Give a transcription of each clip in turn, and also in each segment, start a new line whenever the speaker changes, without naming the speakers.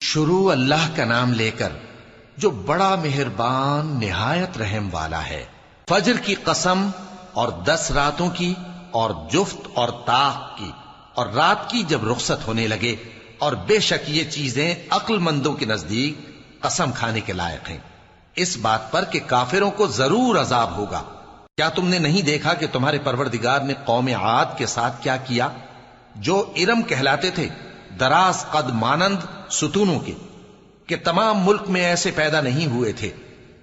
شروع اللہ کا نام لے کر جو بڑا مہربان نہایت رحم والا ہے۔ فجر کی قسم اور 10 راتوں کی اور جفت اور طاق کی اور رات کی جب رخصت ہونے لگے، اور بے شک یہ چیزیں عقل مندوں کے نزدیک قسم کھانے کے لائق ہیں، اس بات پر کہ کافروں کو ضرور عذاب ہوگا۔ کیا تم نے نہیں دیکھا کہ تمہارے پروردگار نے قوم عاد کے ساتھ کیا کیا، جو ارم کہلاتے تھے، دراز قد مانند ستونوں کے، کہ تمام ملک میں ایسے پیدا نہیں ہوئے تھے؟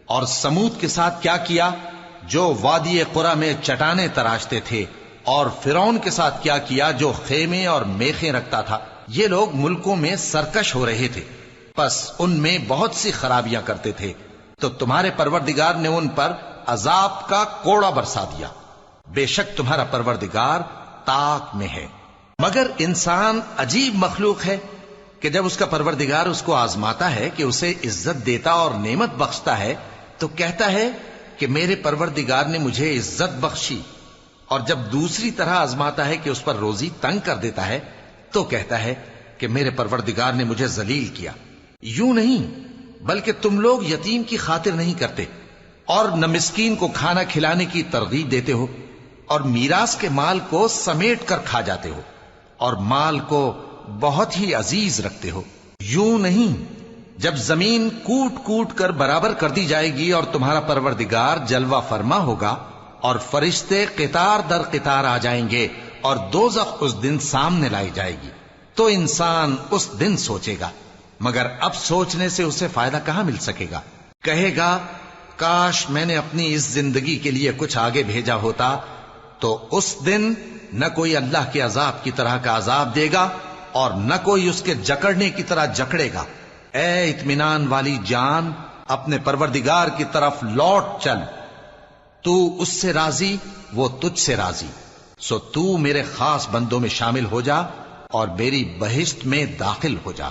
اور سمود کے ساتھ کیا کیا، جو وادی قرا میں چٹانیں تراشتے تھے؟ اور فرعون کے ساتھ کیا کیا، جو خیمے اور میخیں رکھتا تھا؟ یہ لوگ ملکوں میں سرکش ہو رہے تھے، پس ان میں بہت سی خرابیاں کرتے تھے، تو تمہارے پروردگار نے ان پر عذاب کا کوڑا برسا دیا۔ بے شک تمہارا پروردگار طاق میں ہے۔ مگر انسان عجیب مخلوق ہے کہ جب اس کا پروردگار اس کو آزماتا ہے کہ اسے عزت دیتا اور نعمت بخشتا ہے تو کہتا ہے کہ میرے پروردگار نے مجھے عزت بخشی، اور جب دوسری طرح آزماتا ہے کہ اس پر روزی تنگ کر دیتا ہے تو کہتا ہے کہ میرے پروردگار نے مجھے ذلیل کیا۔ یوں نہیں، بلکہ تم لوگ یتیم کی خاطر نہیں کرتے اور نہ مسکین کو کھانا کھلانے کی ترغیب دیتے ہو، اور میراث کے مال کو سمیٹ کر کھا جاتے ہو، اور مال کو بہت ہی عزیز رکھتے ہو۔ یوں نہیں، جب زمین کوٹ کوٹ کر برابر کر دی جائے گی اور تمہارا پروردگار جلوہ فرما ہوگا اور فرشتے قطار در قطار آ جائیں گے اور دوزخ اس دن سامنے لائی جائے گی، تو انسان اس دن سوچے گا، مگر اب سوچنے سے اسے فائدہ کہاں مل سکے گا؟ کہے گا کاش میں نے اپنی اس زندگی کے لیے کچھ آگے بھیجا ہوتا، تو اس دن نہ کوئی اللہ کے عذاب کی طرح کا عذاب دے گا اور نہ کوئی اس کے جکڑنے کی طرح جکڑے گا۔ اے اطمینان والی جان، اپنے پروردگار کی طرف لوٹ چل، تو اس سے راضی، وہ تجھ سے راضی، سو تو میرے خاص بندوں میں شامل ہو جا اور میری بہشت میں داخل ہو جا۔